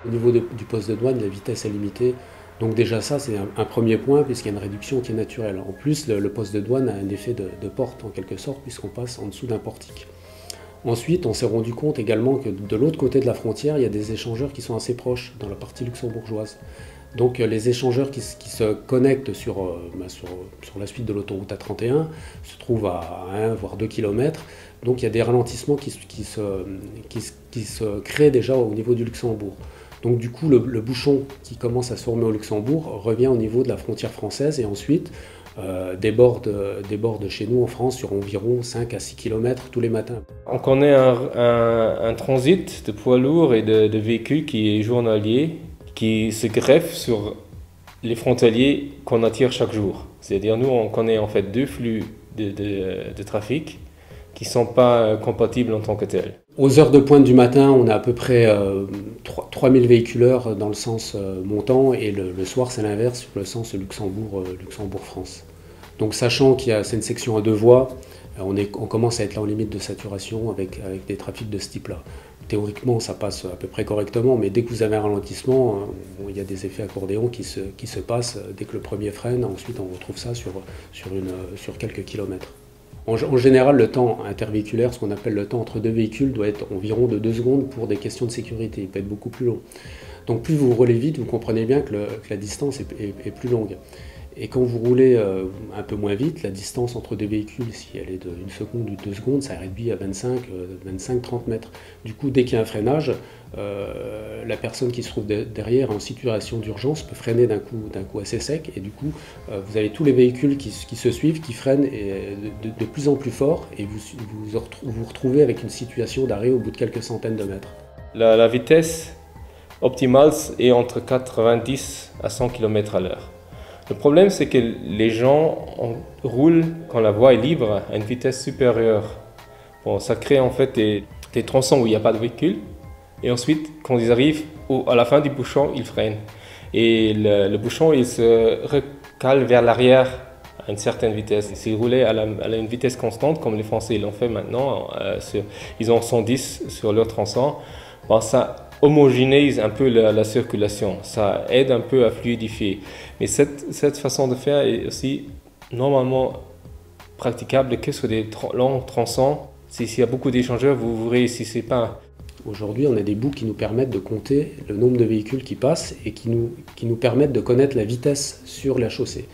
Au niveau du poste de douane, la vitesse est limitée. Donc déjà ça, c'est un premier point puisqu'il y a une réduction qui est naturelle. En plus, le poste de douane a un effet de porte en quelque sorte puisqu'on passe en dessous d'un portique. Ensuite, on s'est rendu compte également que de l'autre côté de la frontière, il y a des échangeurs qui sont assez proches dans la partie luxembourgeoise. Donc les échangeurs qui se connectent sur la suite de l'autoroute A31 se trouvent à 1 voire 2 km. Donc il y a des ralentissements qui se créent déjà au niveau du Luxembourg. Donc du coup le bouchon qui commence à se former au Luxembourg revient au niveau de la frontière française et ensuite déborde chez nous en France sur environ 5 à 6 km tous les matins. On connaît un transit de poids lourds et de véhicules qui est journalier, qui se greffe sur les frontaliers qu'on attire chaque jour. C'est-à-dire nous, on connaît en fait deux flux de trafic qui ne sont pas compatibles en tant que tels. Aux heures de pointe du matin, on a à peu près 3000 véhiculeurs dans le sens montant et le soir c'est l'inverse, sur le sens Luxembourg-France. Donc sachant c'est une section à deux voies, on commence à être là en limite de saturation avec des trafics de ce type-là. Théoriquement, ça passe à peu près correctement, mais dès que vous avez un ralentissement, il y a des effets accordéons qui se passent dès que le premier freine. Ensuite, on retrouve ça sur quelques kilomètres. En général, le temps intervéhiculaire, ce qu'on appelle le temps entre deux véhicules, doit être environ de 2 secondes pour des questions de sécurité. Il peut être beaucoup plus long. Donc plus vous roulez vite, vous comprenez bien que la distance est plus longue. Et quand vous roulez un peu moins vite, la distance entre deux véhicules, si elle est de 1 seconde ou 2 secondes, ça réduit à 25-30 mètres. Du coup, dès qu'il y a un freinage, la personne qui se trouve derrière en situation d'urgence peut freiner d'un coup assez sec. Et du coup, vous avez tous les véhicules qui se suivent, qui freinent de plus en plus fort. Et vous retrouvez avec une situation d'arrêt au bout de quelques centaines de mètres. La vitesse optimale est entre 90 à 100 km à l'heure. Le problème, c'est que les gens roulent quand la voie est libre à une vitesse supérieure. Bon, ça crée en fait des tronçons où il n'y a pas de véhicule. Et ensuite, quand ils arrivent à la fin du bouchon, ils freinent. Et le bouchon, il se recale vers l'arrière à une certaine vitesse. S'ils roulaient à une vitesse constante, comme les Français l'ont fait maintenant, ils ont 110 sur leur tronçon, bon, ça homogénéise un peu la circulation, ça aide un peu à fluidifier. Mais cette façon de faire est aussi normalement praticable que sur des longs tronçons. S'il y a beaucoup d'échangeurs, vous ne réussissez pas. Aujourd'hui, on a des boucles qui nous permettent de compter le nombre de véhicules qui passent et qui nous permettent de connaître la vitesse sur la chaussée.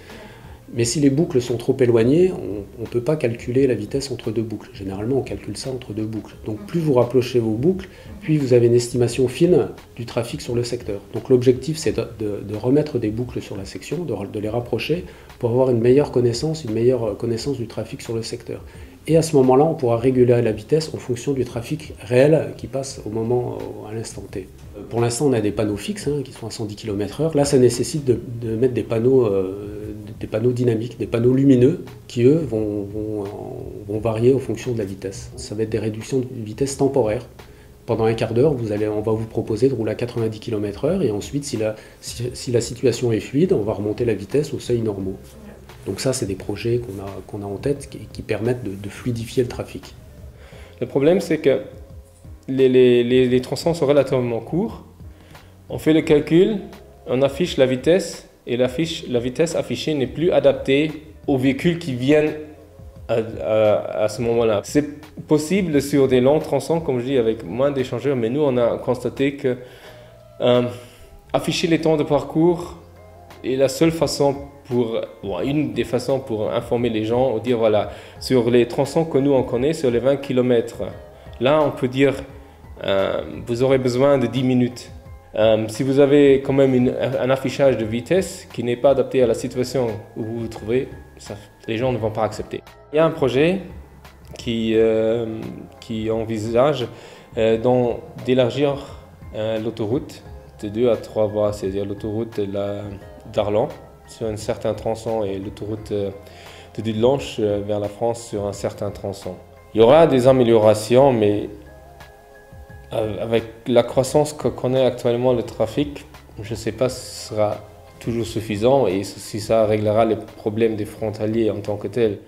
Mais si les boucles sont trop éloignées, on ne peut pas calculer la vitesse entre deux boucles. Généralement, on calcule ça entre deux boucles. Donc plus vous rapprochez vos boucles, puis vous avez une estimation fine du trafic sur le secteur. Donc l'objectif, c'est de remettre des boucles sur la section, de les rapprocher pour avoir une meilleure connaissance du trafic sur le secteur. Et à ce moment-là, on pourra réguler la vitesse en fonction du trafic réel qui passe à l'instant T. Pour l'instant, on a des panneaux fixes qui sont à 110 km/h. Là, ça nécessite de mettre des panneaux dynamiques, des panneaux lumineux qui, eux, vont varier en fonction de la vitesse. Ça va être des réductions de vitesse temporaires. Pendant un quart d'heure, on va vous proposer de rouler à 90 km/h et ensuite, si la situation est fluide, on va remonter la vitesse aux seuils normaux. Donc ça, c'est des projets qu'on a en tête qui permettent de fluidifier le trafic. Le problème, c'est que les tronçons sont relativement courts. On fait le calcul, on affiche la vitesse et la vitesse affichée n'est plus adaptée aux véhicules qui viennent à ce moment-là. C'est possible sur des longs tronçons, comme je dis, avec moins d'échangeurs, mais nous, on a constaté que afficher les temps de parcours est la seule façon une des façons pour informer les gens, ou dire voilà, sur les tronçons que nous on connaît, sur les 20 km, là on peut dire vous aurez besoin de 10 minutes. Si vous avez quand même un affichage de vitesse qui n'est pas adapté à la situation où vous vous trouvez, les gens ne vont pas accepter. Il y a un projet qui envisage d'élargir l'autoroute de 2 à 3 voies, c'est-à-dire l'autoroute d'Arlon sur un certain tronçon et l'autoroute de Dudelange vers la France sur un certain tronçon. Il y aura des améliorations, mais avec la croissance que connaît actuellement le trafic, je ne sais pas si ce sera toujours suffisant et si ça réglera les problèmes des frontaliers en tant que tels.